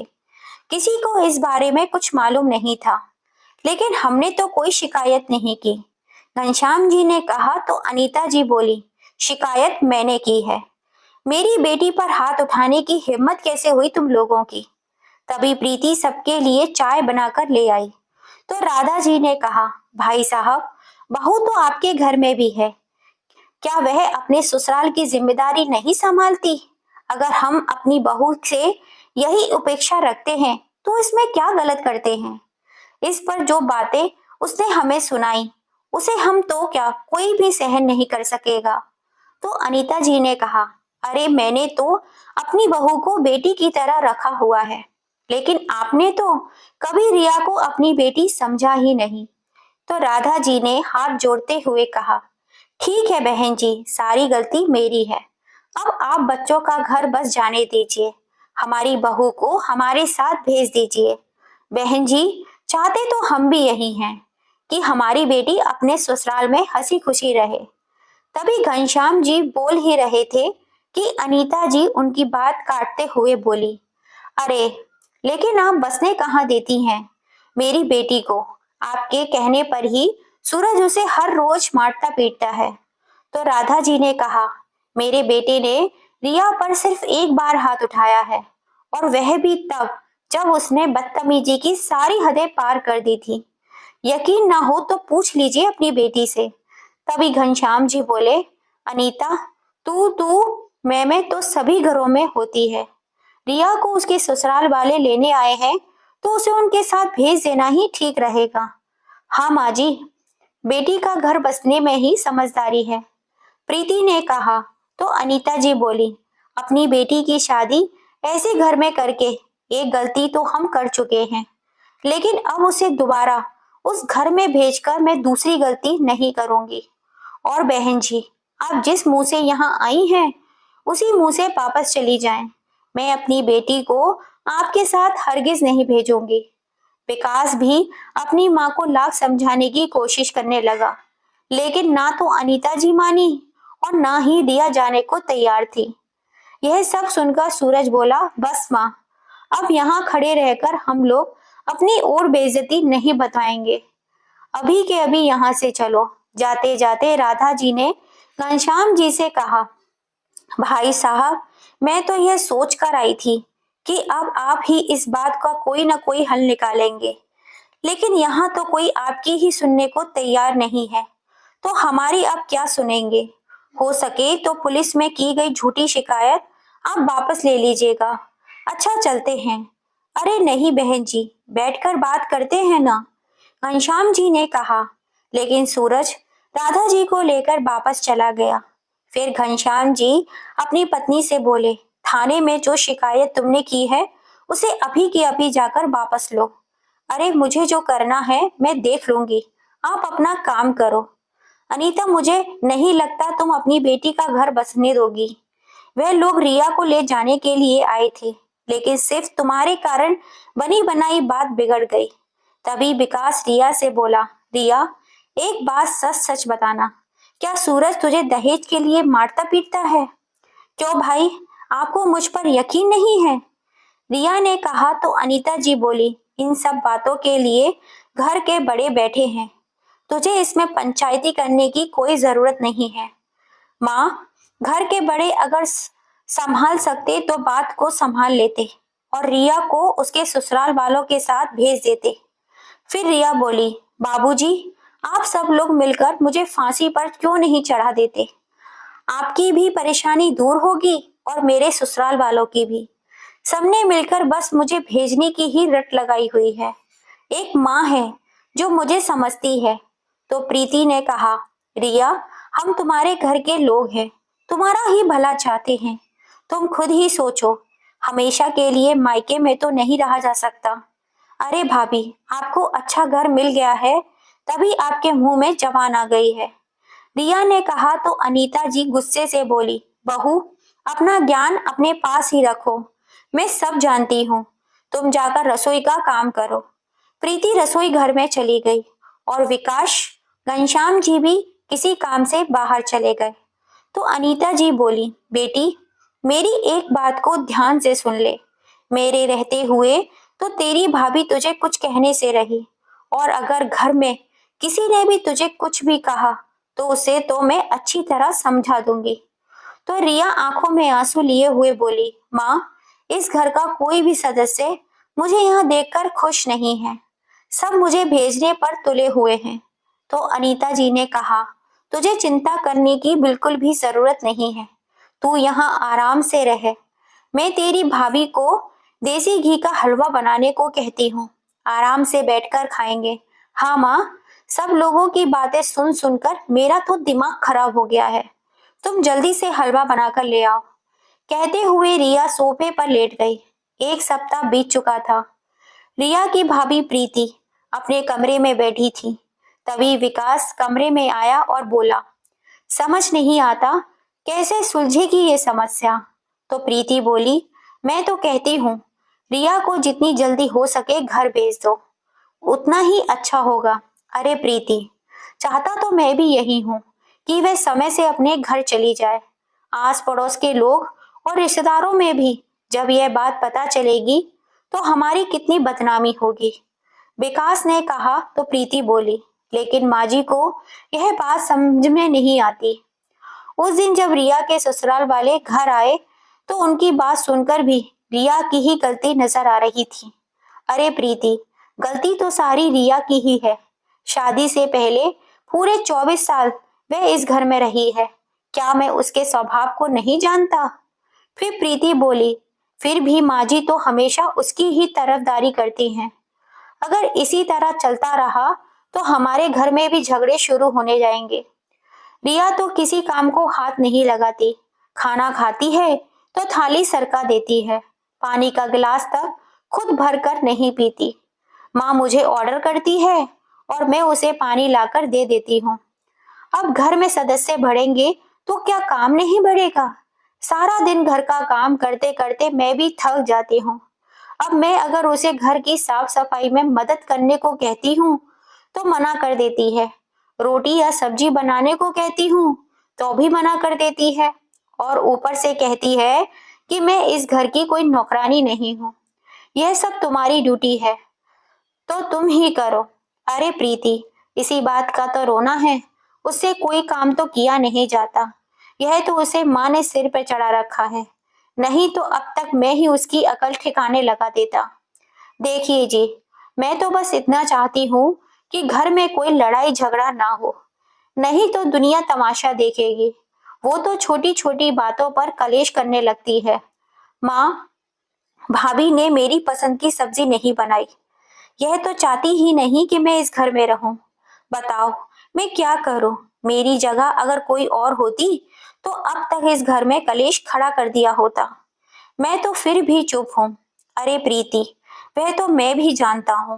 किसी को इस बारे में कुछ मालूम नहीं था, लेकिन हमने तो कोई शिकायत नहीं की। घनश्याम जी ने कहा तो अनीता जी बोली, शिकायत मैंने की है। मेरी बेटी पर हाथ उठाने की हिम्मत कैसे हुई तुम लोगों की? तभी प्रीति सबके लिए चाय बनाकर ले आई तो राधा जी ने कहा, भाई साहब, बहू तो आपके घर में भी है, क्या वह अपने ससुराल की जिम्मेदारी नहीं संभालती? अगर हम अपनी बहू से यही उपेक्षा रखते हैं तो इसमें क्या गलत करते हैं? इस पर जो बातें उसने हमें सुनाई उसे हम तो क्या कोई भी सहन नहीं कर सकेगा। तो अनीता जी ने कहा, अरे मैंने तो अपनी बहू को बेटी की तरह रखा हुआ है, लेकिन आपने तो कभी रिया को अपनी बेटी समझा ही नहीं। तो राधा जी ने हाथ जोड़ते हुए कहा, ठीक है बहन जी, सारी गलती मेरी है। अब आप बच्चों का घर बस जाने दीजिए, हमारी बहू को हमारे साथ भेज दीजिए। बहन जी, चाहते तो हम भी यही हैं कि हमारी बेटी अपने ससुराल में हंसी खुशी रहे। तभी घनश्याम जी बोल ही रहे थे कि अनीता जी उनकी बात काटते हुए बोली, अरे लेकिन आप बसने कहाँ देती हैं मेरी बेटी को? आपके कहने पर ही सूरज उसे हर रोज मारता पीटता है। तो राधा जी ने कहा, मेरे बेटे ने रिया पर सिर्फ एक बार हाथ उठाया है, और वह भी तब जब उसने बदतमीजी की सारी हदें पार कर दी थी। यकीन ना हो तो पूछ लीजिए अपनी बेटी से। तभी घनश्याम जी बोले, अनीता, तू मैं तो सभी घरों में होती है। रिया को उसके ससुराल वाले लेने आए हैं तो उसे उनके साथ भेज देना ही ठीक रहेगा। हाँ माँ जी, बेटी का घर बसने में ही समझदारी है, प्रीति ने कहा। तो अनीता जी बोली, अपनी बेटी की शादी ऐसे घर में करके एक गलती तो हम कर चुके हैं, लेकिन अब उसे दोबारा उस घर में भेजकर मैं दूसरी गलती नहीं करूंगी। और बहन जी, आप जिस मुंह से यहाँ आई हैं उसी मुंह से वापस चली जाएं। मैं अपनी बेटी को आपके साथ हरगिज नहीं भेजूंगी। विकास भी अपनी माँ को लाख समझाने की कोशिश करने लगा, लेकिन ना तो अनीता जी मानी और ना ही दिया जाने को तैयार थी। यह सब सुनकर सूरज बोला, बस माँ, अब यहाँ खड़े रहकर हम लोग अपनी और बेइज्जती नहीं बताएंगे। अभी के अभी यहाँ से चलो। जाते जाते राधा जी ने घनश्याम जी से कहा, भाई साहब, मैं तो यह सोच कर आई थी कि अब आप ही इस बात का कोई ना कोई हल निकालेंगे, लेकिन यहाँ तो कोई आपकी ही सुनने को तैयार नहीं है, तो हमारी अब क्या सुनेंगे? हो सके तो पुलिस में की गई झूठी शिकायत आप वापस ले लीजिएगा। अच्छा, चलते हैं। अरे नहीं बहन जी, बैठकर बात करते हैं ना, घनश्याम जी ने कहा। लेकिन सूरज राधा जी को लेकर वापस चला गया। फिर घनश्याम जी अपनी पत्नी से बोले, थाने में जो शिकायत तुमने की है उसे अभी के अभी जाकर वापस लो। अरे मुझे जो करना है मैं देख लूंगी, आप अपना काम करो। अनीता, मुझे नहीं लगता तुम अपनी बेटी का घर बसने दोगी। वह लोग रिया को ले जाने के लिए आए थे, लेकिन सिर्फ तुम्हारे कारण बनी बनाई बात बिगड़ गई। तभी विकास रिया से बोला, रिया, एक बात सच सच बताना, क्या सूरज तुझे दहेज के लिए मारता पीटता है? क्यों भाई, आपको मुझ पर यकीन नहीं है? रिया ने कहा तो अनीता जी बोली, इन सब बातों के लिए घर के बड़े बैठे हैं, तुझे इसमें पंचायती करने की कोई जरूरत नहीं है। माँ, घर के बड़े अगर संभाल सकते तो बात को संभाल लेते और रिया को उसके ससुराल वालों के साथ भेज देते। फिर रिया बोली, बाबूजी, आप सब लोग मिलकर मुझे फांसी पर क्यों नहीं चढ़ा देते? आपकी भी परेशानी दूर होगी और मेरे ससुराल वालों की भी। सबने मिलकर बस मुझे भेजने की ही रट लगाई हुई है। एक माँ है जो मुझे समझती है। तो प्रीति ने कहा, रिया, हम तुम्हारे घर के लोग हैं, तुम्हारा ही भला चाहते हैं। तुम खुद ही सोचो, हमेशा के लिए मायके में तो नहीं रहा जा सकता। अरे भाभी, आपको अच्छा घर मिल गया है, तभी आपके मुंह में जबान आ गई है। रिया ने कहा तो अनीता जी गुस्से से बोली, बहू, अपना ज्ञान अपने पास ही रखो, मैं सब जानती हूँ, तुम जाकर रसोई का काम करो। प्रीति रसोई घर में चली गई और विकास, घनश्याम जी भी किसी काम से बाहर चले गए। तो अनीता जी बोली, बेटी, मेरी एक बात को ध्यान से सुन ले। मेरे रहते हुए तो तेरी भाभी तुझे कुछ कहने से रही, और अगर घर में किसी ने भी तुझे कुछ भी कहा तो उसे तो मैं अच्छी तरह समझा दूंगी। तो रिया आंखों में आंसू लिए हुए बोली, माँ, इस घर का कोई भी सदस्य मुझे यहाँ देखकर खुश नहीं है, सब मुझे भेजने पर तुले हुए हैं। तो अनीता जी ने कहा, तुझे चिंता करने की बिल्कुल भी जरूरत नहीं है, तू यहाँ आराम से रह। मैं तेरी भाभी को देसी घी का हलवा बनाने को कहती हूँ, आराम से बैठकर खाएंगे। हाँ माँ, सब लोगों की बातें सुन सुनकर मेरा तो दिमाग खराब हो गया है, तुम जल्दी से हलवा बनाकर ले आओ। कहते हुए रिया सोफे पर लेट गई। एक सप्ताह बीत चुका था। रिया की भाभी प्रीति अपने कमरे में बैठी थी। तभी विकास कमरे में आया और बोला, समझ नहीं आता कैसे सुलझेगी ये समस्या। तो प्रीति बोली, मैं तो कहती हूँ रिया को जितनी जल्दी हो सके घर भेज दो, उतना ही अच्छा होगा। अरे प्रीति, चाहता तो मैं भी यही हूँ कि वह समय से अपने घर चली जाए। आस पड़ोस के लोग और रिश्तेदारों में भी जब यह बात पता चलेगी तो हमारी कितनी बदनामी होगी। विकास ने कहा तो प्रीति बोली, लेकिन माँ जी को यह बात समझ में नहीं आती। उस दिन जब रिया के ससुराल वाले घर आए तो उनकी बात सुनकर भी रिया की ही गलती नजर आ रही थी। अरे प्रीति, गलती तो सारी रिया की ही है। शादी से पहले पूरे 24 साल वह इस घर में रही है, क्या मैं उसके स्वभाव को नहीं जानता? फिर प्रीति बोली, फिर भी माँ जी तो हमेशा उसकी ही तरफदारी करती हैं। अगर इसी तरह चलता रहा तो हमारे घर में भी झगड़े शुरू होने जाएंगे। रिया तो किसी काम को हाथ नहीं लगाती, खाना खाती है तो थाली सरका देती है, पानी का गिलास तक खुद भरकर नहीं पीती। माँ मुझे ऑर्डर करती है और मैं उसे पानी लाकर दे देती हूँ। अब घर में सदस्य बढ़ेंगे तो क्या काम नहीं बढ़ेगा? सारा दिन घर का काम करते करते मैं भी थक जाती हूँ। अब मैं अगर उसे घर की साफ सफाई में मदद करने को कहती हूँ तो मना कर देती है। रोटी या सब्जी बनाने को कहती हूँ तो भी मना कर देती है, और ऊपर से कहती है कि मैं इस घर की कोई नौकरानी नहीं हूँ, यह सब तुम्हारी ड्यूटी है तो तुम ही करो। अरे प्रीति, इसी बात का तो रोना है, उससे कोई काम तो किया नहीं जाता। यह तो उसे माँ ने सिर पर चढ़ा रखा है, नहीं तो अब तक मैं ही उसकी अकल ठिकाने लगा देता। देखिए जी, मैं तो बस इतना चाहती हूँ कि घर में कोई लड़ाई झगड़ा ना हो, नहीं तो दुनिया तमाशा देखेगी। वो तो छोटी छोटी बातों पर कलेश करने लगती है। माँ, भाभी ने मेरी पसंद की सब्जी नहीं बनाई, यह तो चाहती ही नहीं कि मैं इस घर में रहूं। बताओ मैं क्या करूं? मेरी जगह अगर कोई और होती तो अब तक इस घर में कलेश खड़ा कर दिया होता। मैं तो फिर भी चुप हूं। अरे प्रीति, वह तो मैं भी जानता हूं।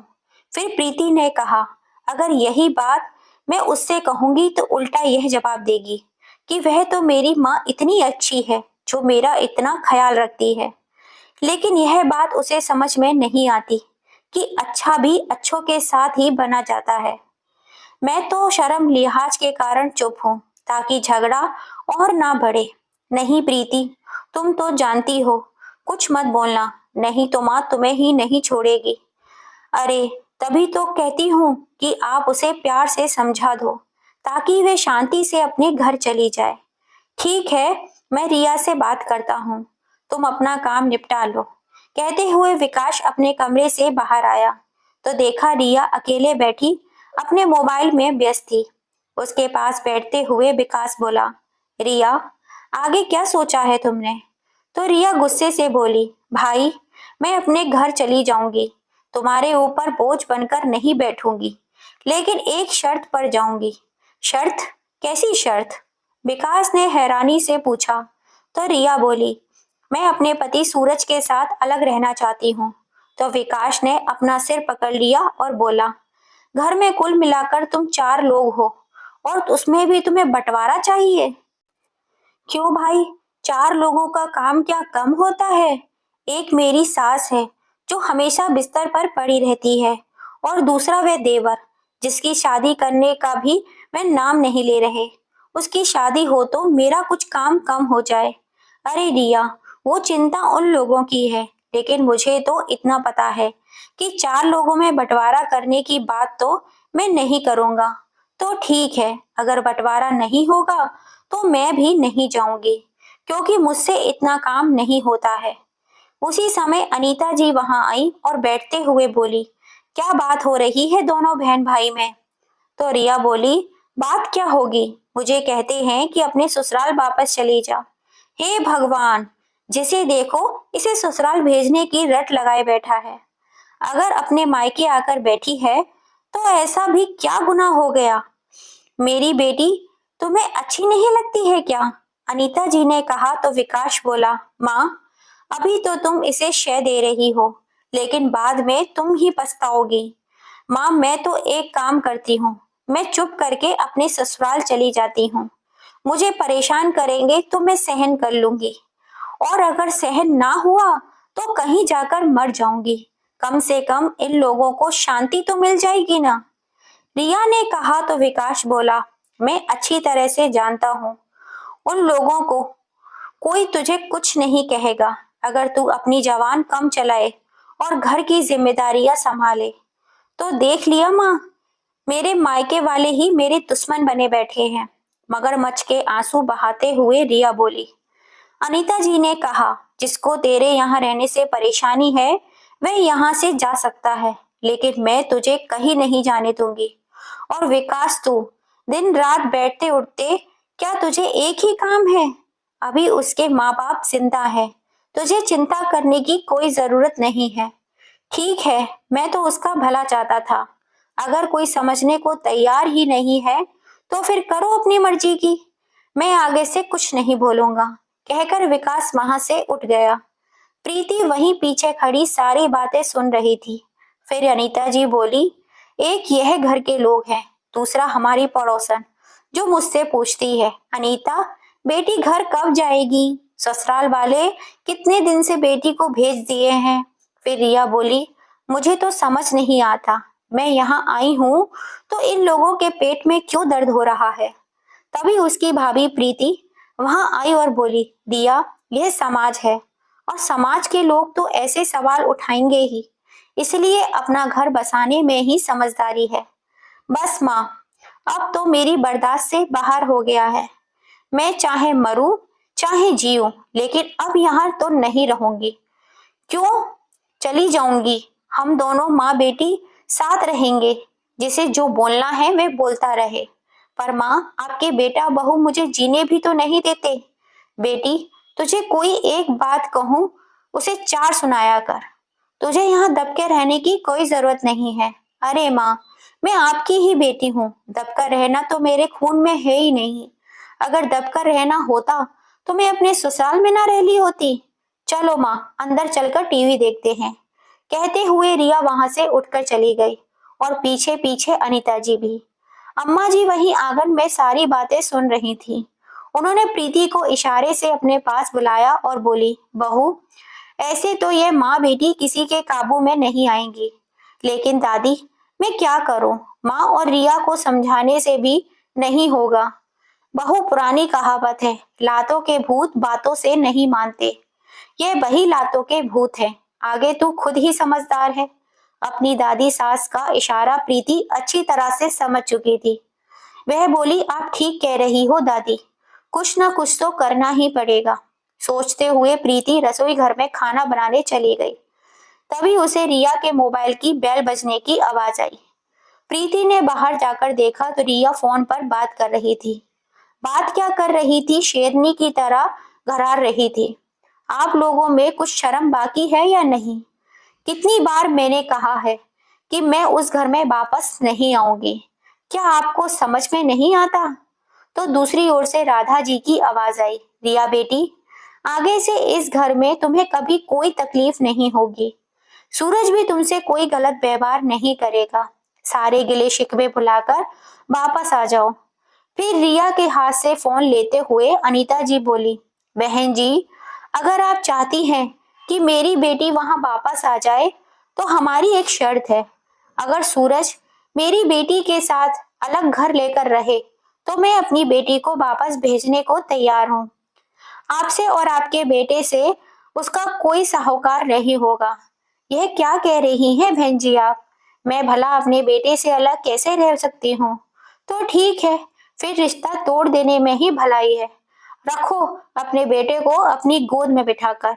फिर प्रीति ने कहा, अगर यही बात मैं उससे कहूंगी तो उल्टा यह जवाब देगी कि वह तो मेरी माँ इतनी अच्छी है जो मेरा इतना ख्याल रखती है। लेकिन यह बात उसे समझ में नहीं आती कि अच्छा भी अच्छों के साथ ही बना जाता है। मैं तो शर्म लिहाज के कारण चुप हूँ ताकि झगड़ा और ना बढ़े। नहीं प्रीति, तुम तो जानती हो, कुछ मत बोलना, नहीं तो माँ तुम्हें ही नहीं छोड़ेगी। अरे तभी तो कहती हूँ कि आप उसे प्यार से समझा दो ताकि वे शांति से अपने घर चली जाए। ठीक है, मैं रिया से बात करता हूँ, तुम अपना काम निपटा लो। कहते हुए विकास अपने कमरे से बाहर आया तो देखा रिया अकेले बैठी अपने मोबाइल में व्यस्त थी। उसके पास बैठते हुए विकास बोला, रिया, आगे क्या सोचा है तुमने? तो रिया गुस्से से बोली, भाई, मैं अपने घर चली जाऊंगी, तुम्हारे ऊपर बोझ बनकर नहीं बैठूंगी, लेकिन एक शर्त पर जाऊंगी। शर्त? कैसी शर्त? विकास ने हैरानी से पूछा। तो रिया बोली, मैं अपने पति सूरज के साथ अलग रहना चाहती हूँ। तो विकास ने अपना सिर पकड़ लिया और बोला, घर में कुल मिलाकर तुम 4 लोग हो और उसमें भी तुम्हें बंटवारा चाहिए? क्यों भाई, 4 लोगों का काम क्या कम होता है? एक मेरी सास है जो हमेशा बिस्तर पर पड़ी रहती है, और दूसरा वह देवर जिसकी शादी करने का भी मैं नाम नहीं ले रहे। उसकी शादी हो तो मेरा कुछ काम कम हो जाए। अरे रिया, वो चिंता उन लोगों की है, लेकिन मुझे तो इतना पता है कि 4 लोगों में बंटवारा करने की बात तो मैं नहीं करूंगा। तो ठीक है, अगर बंटवारा नहीं होगा तो मैं भी नहीं जाऊंगी, क्योंकि मुझसे इतना काम नहीं होता है। उसी समय अनीता जी वहां आई और बैठते हुए बोली, क्या बात हो रही है दोनों बहन भाई में? तो रिया बोली, बात क्या होगी, मुझे कहते हैं कि अपने ससुराल वापस चली जा। हे भगवान, जिसे देखो इसे ससुराल भेजने की रट लगाए बैठा है। अगर अपने मायके आकर बैठी है तो ऐसा भी क्या गुनाह हो गया? मेरी बेटी तुम्हें अच्छी नहीं लगती है क्या? अनीता जी ने कहा तो विकास बोला, माँ, अभी तो तुम इसे शय दे रही हो, लेकिन बाद में तुम ही पछताओगी। माँ, मैं तो एक काम करती हूँ, मैं चुप करके अपने ससुराल चली जाती हूँ। मुझे परेशान करेंगे तो मैं सहन कर लूंगी, और अगर सहन ना हुआ तो कहीं जाकर मर जाऊंगी। कम से कम इन लोगों को शांति तो मिल जाएगी ना। रिया ने कहा तो विकास बोला, मैं अच्छी तरह से जानता हूँ उन लोगों को, कोई तुझे कुछ नहीं कहेगा अगर तू अपनी जबान कम चलाए और घर की जिम्मेदारियां संभाले। तो देख लिया माँ, मेरे मायके वाले ही मेरे दुश्मन बने बैठे हैं। मगरमच्छ के आंसू बहाते हुए रिया बोली। अनीता जी ने कहा, जिसको तेरे यहाँ रहने से परेशानी है वह यहाँ से जा सकता है, लेकिन मैं तुझे कहीं नहीं जाने दूंगी। और विकास, तू दिन रात बैठते उठते क्या तुझे एक ही काम है? अभी उसके माँ बाप जिंदा है, तुझे चिंता करने की कोई जरूरत नहीं है। ठीक है, मैं तो उसका भला चाहता था। अगर कोई समझने को तैयार ही नहीं है तो फिर करो अपनी मर्जी की, मैं आगे से कुछ नहीं बोलूंगा, कहकर विकास वहां से उठ गया। प्रीति वहीं पीछे खड़ी सारी बातें सुन रही थी। फिर अनीता जी बोली, एक यह घर के लोग हैं, दूसरा हमारी पड़ोसन जो मुझसे पूछती है, अनीता बेटी घर कब जाएगी? ससुराल वाले कितने दिन से बेटी को भेज दिए हैं। फिर रिया बोली, मुझे तो समझ नहीं आता, मैं यहाँ आई हूँ तो इन लोगों के पेट में क्यों दर्द हो रहा है। तभी उसकी भाभी प्रीति वहां आई और बोली, दिया, यह समाज है और समाज के लोग तो ऐसे सवाल उठाएंगे ही, इसलिए अपना घर बसाने में ही समझदारी है। बस माँ, अब तो मेरी बर्दाश्त से बाहर हो गया है। मैं चाहे मरूं चाहे जीऊं, लेकिन अब यहाँ तो नहीं रहूंगी। क्यों? चली जाऊंगी। हम दोनों माँ बेटी साथ रहेंगे, जिसे जो बोलना है वे बोलता रहे। पर माँ, आपके बेटा बहू मुझे जीने भी तो नहीं देते। बेटी, तुझे कोई एक बात कहूँ, उसे 4 सुनाया कर। तुझे यहाँ दबके रहने की कोई जरूरत नहीं है। अरे माँ, मैं आपकी ही बेटी हूँ, दबकर रहना तो मेरे खून में है ही नहीं। अगर दबकर रहना होता तो मैं अपने ससुराल में ना रह ली होती। चलो माँ, अंदर चलकर टीवी देखते हैं। कहते हुए रिया वहां से उठकर चली गई, और पीछे पीछे अनीता जी भी। अम्मा जी वहीं आंगन में सारी बातें सुन रही थी। उन्होंने प्रीति को इशारे से अपने पास बुलाया और बोली, बहू, ऐसे तो ये माँ बेटी किसी के काबू में नहीं आएंगी, लेकिन दादी, मैं क्या करूं? माँ और रिया को समझाने से भी नहीं होगा। बहु पुरानी कहावत है, लातों के भूत बातों से नहीं मानते। ये वही लातों के भूत है, आगे तू खुद ही समझदार है। अपनी दादी सास का इशारा प्रीति अच्छी तरह से समझ चुकी थी। वह बोली, आप ठीक कह रही हो दादी, कुछ ना कुछ तो करना ही पड़ेगा। सोचते हुए प्रीति रसोई घर में खाना बनाने चली गई। तभी उसे रिया के मोबाइल की बेल बजने की आवाज आई। प्रीति ने बाहर जाकर देखा तो रिया फोन पर बात कर रही थी। बात क्या कर रही थी, शेरनी की तरह घरार रही थी। आप लोगों में कुछ शर्म बाकी है या नहीं? कितनी बार मैंने कहा है कि मैं उस घर में वापस नहीं आऊंगी, क्या आपको समझ में नहीं आता? तो दूसरी ओर से राधा जी की आवाज आई, रिया बेटी, आगे से इस घर में तुम्हें कभी कोई तकलीफ नहीं होगी। सूरज भी तुमसे कोई गलत व्यवहार नहीं करेगा। सारे गिले शिकवे भुलाकर वापस आ जाओ। फिर रिया के हाथ से फोन लेते हुए अनीता जी बोली, बहन जी, अगर आप चाहती हैं कि मेरी बेटी वहां वापस आ जाए तो हमारी एक शर्त है। अगर सूरज मेरी बेटी के साथ अलग घर लेकर रहे तो मैं अपनी बेटी को वापस भेजने को तैयार हूँ। आपसे और आपके बेटे से उसका कोई साहूकार नहीं होगा। यह क्या कह रही हैं बहन जी आप? मैं भला अपने बेटे से अलग कैसे रह सकती हूँ? तो ठीक है, फिर रिश्ता तोड़ देने में ही भलाई है। रखो अपने बेटे को अपनी गोद में बिठाकर।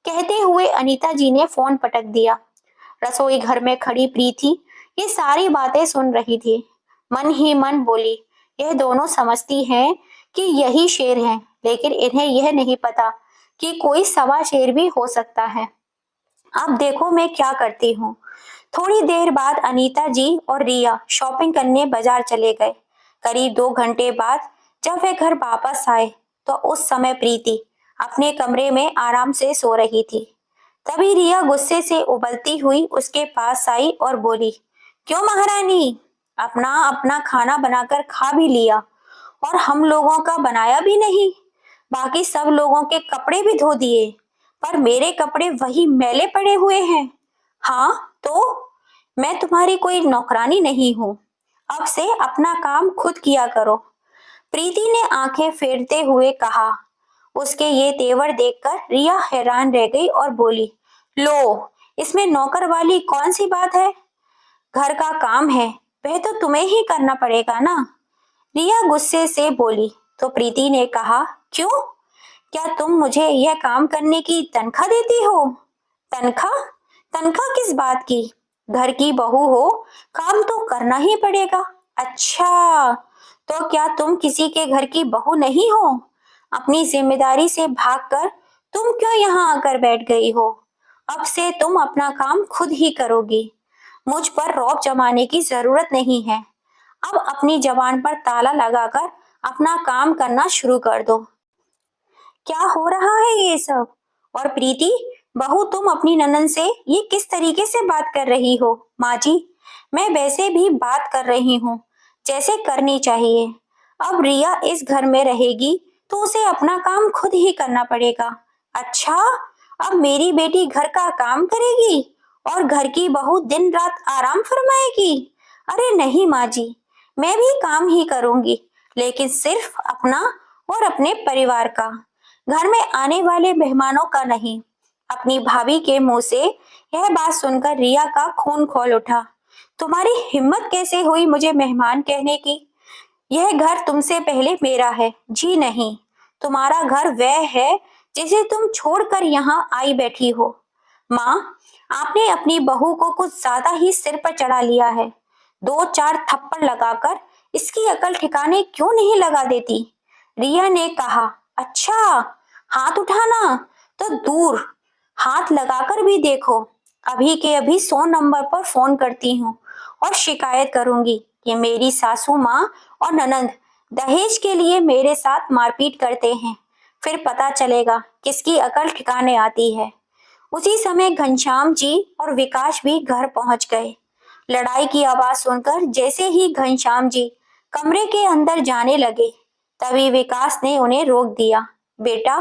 कहते हुए अनीता जी ने फोन पटक दिया। रसोई घर में खड़ी प्रीति ये सारी बातें सुन रही थी। मन ही मन बोली, यह दोनों समझती हैं कि यही शेर है, लेकिन इन्हें यह नहीं पता कि कोई सवा शेर भी हो सकता है। अब देखो मैं क्या करती हूँ। थोड़ी देर बाद अनीता जी और रिया शॉपिंग करने बाजार चले गए। करीब 2 घंटे बाद जब वे घर वापस आए तो उस समय प्रीति अपने कमरे में आराम से सो रही थी। तभी रिया गुस्से से उबलती हुई उसके पास आई और बोली, क्यों महारानी, अपना अपना खाना बनाकर खा भी लिया और हम लोगों का बनाया भी नहीं। बाकी सब लोगों के कपड़े भी धो दिए, पर मेरे कपड़े वही मैले पड़े हुए हैं। हाँ तो मैं तुम्हारी कोई नौकरानी नहीं हूँ। अब से अपना काम खुद किया करो। प्रीति ने आंखें फेरते हुए कहा। उसके ये तेवर देखकर रिया हैरान रह गई और बोली, लो, इसमें नौकर वाली कौन सी बात है? घर का काम है, वह तो तुम्हें ही करना पड़ेगा ना। रिया गुस्से से बोली। तो प्रीति ने कहा, क्यों, क्या तुम मुझे यह काम करने की तनख्वाह देती हो? तनख्वाह? तनख्वाह किस बात की? घर की बहू हो, काम तो करना ही पड़ेगा। अच्छा, तो क्या तुम किसी के घर की बहू नहीं हो? अपनी जिम्मेदारी से भागकर तुम क्यों यहाँ आकर बैठ गई हो? अब से तुम अपना काम खुद ही करोगी। मुझ पर रौब जमाने की जरूरत नहीं है। अब अपनी जबान पर ताला लगाकर अपना काम करना शुरू कर दो। क्या हो रहा है ये सब? और प्रीति, बहू तुम अपनी ननद से ये किस तरीके से बात कर रही हो? माँ जी, मैं वैसे भी बात कर रही हूँ जैसे करनी चाहिए। अब रिया इस घर में रहेगी तो उसे अपना काम खुद ही करना पड़ेगा। अच्छा, अब मेरी बेटी घर का काम करेगी और घर की बहू दिन रात आराम फरमाएगी? अरे नहीं माँ जी, मैं भी काम ही करूंगी, लेकिन सिर्फ अपना और अपने परिवार का, घर में आने वाले मेहमानों का नहीं। अपनी भाभी के मुंह से यह बात सुनकर रिया का खून खौल उठा। तुम्हारी हिम्मत कैसे हुई मुझे मेहमान कहने की? यह घर तुमसे पहले मेरा है। जी नहीं, तुम्हारा घर वह है जिसे तुम छोड़कर यहाँ आई बैठी हो। माँ, आपने अपनी बहू को कुछ ज्यादा ही सिर पर चढ़ा लिया है। 2-4 थप्पड़ लगाकर इसकी अकल ठिकाने क्यों नहीं लगा देती? रिया ने कहा। अच्छा, हाथ उठाना तो दूर, हाथ लगाकर भी देखो। अभी के अभी 100 नंबर पर फोन करती हूँ और शिकायत करूंगी कि मेरी सासू माँ और ननंद दहेज के लिए मेरे साथ मारपीट करते हैं। फिर पता चलेगा किसकी अकल ठिकाने आती है। उसी समय घनश्याम जी और विकास भी घर पहुंच गए। लड़ाई की आवाज सुनकर जैसे ही घनश्याम जी कमरे के अंदर जाने लगे, तभी विकास ने उन्हें रोक दिया। बेटा,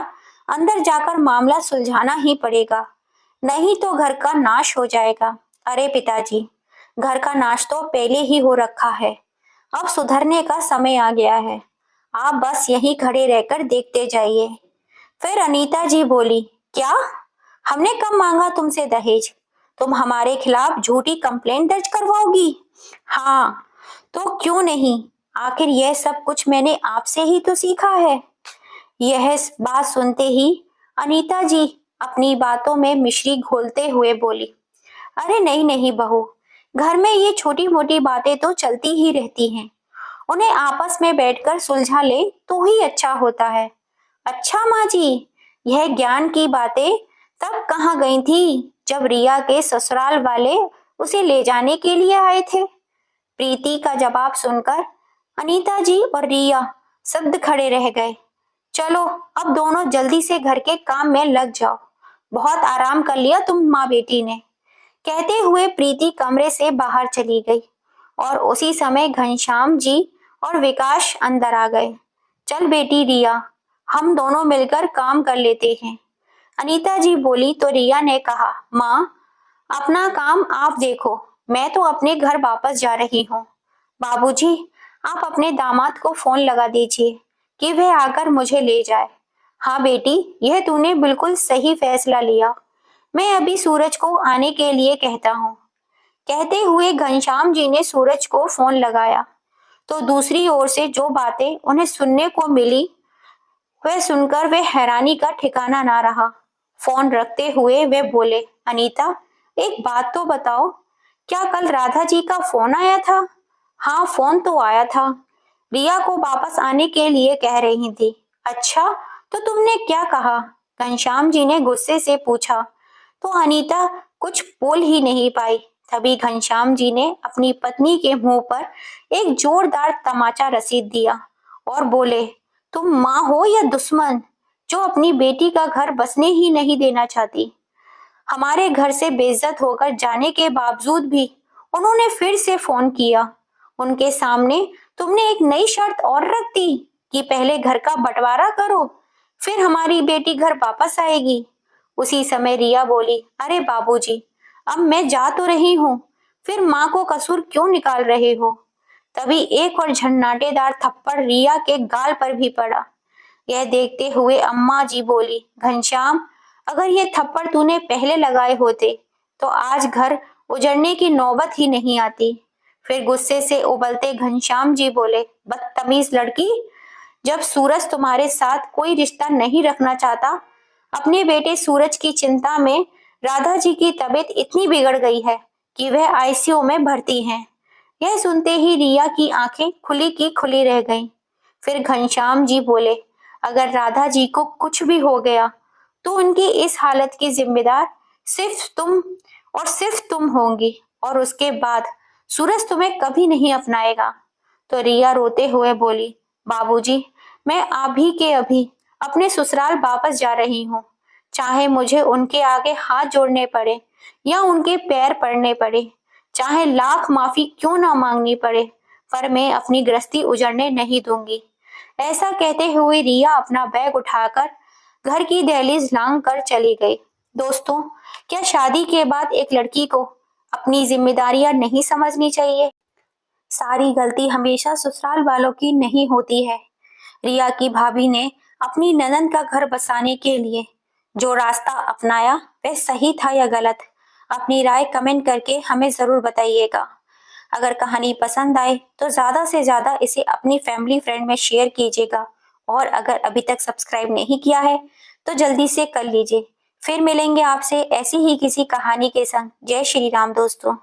अंदर जाकर मामला सुलझाना ही पड़ेगा, नहीं तो घर का नाश हो जाएगा। अरे पिताजी, घर का नाश तो पहले ही हो रखा है, अब सुधरने का समय आ गया है। आप बस यहीं खड़े रहकर देखते जाइए। फिर अनीता जी बोली, क्या, हमने कब मांगा तुमसे दहेज? तुम हमारे खिलाफ झूठी कंप्लेंट दर्ज करवाओगी? हाँ, तो क्यों नहीं, आखिर यह सब कुछ मैंने आपसे ही तो सीखा है। यह बात सुनते ही अनीता जी अपनी बातों में मिश्री घोलते हुए बोली, अरे नहीं नहीं बहू, घर में ये छोटी मोटी बातें तो चलती ही रहती हैं, उन्हें आपस में बैठकर सुलझा ले तो ही अच्छा होता है। अच्छा माँ जी, यह ज्ञान की बातें तब कहाँ गई थी जब रिया के ससुराल वाले उसे ले जाने के लिए आए थे। प्रीति का जवाब सुनकर अनीता जी और रिया शब्द खड़े रह गए। चलो अब दोनों जल्दी से घर के काम में लग जाओ, बहुत आराम कर लिया तुम माँ बेटी ने, कहते हुए प्रीति कमरे से बाहर चली गई और उसी समय घनश्याम जी और विकास अंदर आ गए। चल बेटी रिया, हम दोनों मिलकर काम कर लेते हैं, अनीता जी बोली तो रिया ने कहा, माँ अपना काम आप देखो, मैं तो अपने घर वापस जा रही हूँ। बाबूजी आप अपने दामाद को फोन लगा दीजिए कि वह आकर मुझे ले जाए। हाँ बेटी, यह तूने बिल्कुल सही फैसला लिया, मैं अभी सूरज को आने के लिए कहता हूँ। कहते हुए घनश्याम जी ने सूरज को फोन लगाया तो दूसरी ओर से जो बातें उन्हें सुनने को मिली वह सुनकर वे हैरानी का ठिकाना ना रहा। फोन रखते हुए वे बोले, अनीता एक बात तो बताओ, क्या कल राधा जी का फोन आया था? हाँ फोन तो आया था, रिया को वापस आने के लिए कह रही थी। अच्छा तो तुमने क्या कहा? घनश्याम जी ने गुस्से से पूछा तो अनीता कुछ बोल ही नहीं पाई। तभी घनश्याम जी ने अपनी पत्नी के मुंह पर एक जोरदार तमाचा रसीद दिया और बोले, तुम माँ हो या दुश्मन जो अपनी बेटी का घर बसने ही नहीं देना चाहती? हमारे घर से बेइज्जत होकर जाने के बावजूद भी उन्होंने फिर से फोन किया। उनके सामने तुमने एक नई शर्त और रख दी कि पहले घर का बंटवारा करो, फिर हमारी बेटी घर वापस आएगी। उसी समय रिया बोली, अरे बाबूजी, अब मैं जा तो रही हूँ, फिर माँ को कसूर क्यों निकाल रहे हो? तभी एक और झन्नाटेदार थप्पड़ रिया के गाल पर भी पड़ा। यह देखते हुए अम्मा जी बोली, घनश्याम अगर ये थप्पड़ तूने पहले लगाए होते तो आज घर उजड़ने की नौबत ही नहीं आती। फिर गुस्से से उबलते घनश्याम जी बोले, बदतमीज लड़की, जब सूरज तुम्हारे साथ कोई रिश्ता नहीं रखना चाहता, अपने बेटे सूरज की चिंता में राधा जी की तबीयत इतनी बिगड़ गई है कि वह आईसीयू में भर्ती हैं। यह सुनते ही रिया की आंखें खुली की खुली रह गईं। फिर घनश्याम जी बोले, अगर राधा जी को कुछ भी हो गया तो उनकी इस हालत की जिम्मेदार सिर्फ तुम होंगी और उसके बाद सूरज तुम्हें कभी नहीं अपनाएगा। तो रिया रोते हुए बोली, बाबूजी मैं अभी के अभी अपने ससुराल वापस जा रही हूँ, चाहे मुझे उनके आगे हाथ जोड़ने पड़े या उनके पैर पड़ने पड़े, चाहे लाख माफी क्यों ना मांगनी पड़े, पर मैं अपनी गृहस्थी उजड़ने नहीं दूंगी। ऐसा कहते हुए रिया अपना बैग उठाकर घर की दहलीज लांग कर चली गई। दोस्तों, क्या शादी के बाद एक लड़की को अपनी जिम्मेदारियां नहीं समझनी चाहिए? सारी गलती हमेशा ससुराल वालों की नहीं होती है। रिया की भाभी ने अपनी ननद का घर बसाने के लिए जो रास्ता अपनाया वह सही था या गलत, अपनी राय कमेंट करके हमें जरूर बताइएगा। अगर कहानी पसंद आए तो ज्यादा से ज्यादा इसे अपनी फैमिली फ्रेंड में शेयर कीजिएगा और अगर अभी तक सब्सक्राइब नहीं किया है तो जल्दी से कर लीजिए। फिर मिलेंगे आपसे ऐसी ही किसी कहानी के संग। जय श्री राम दोस्तों।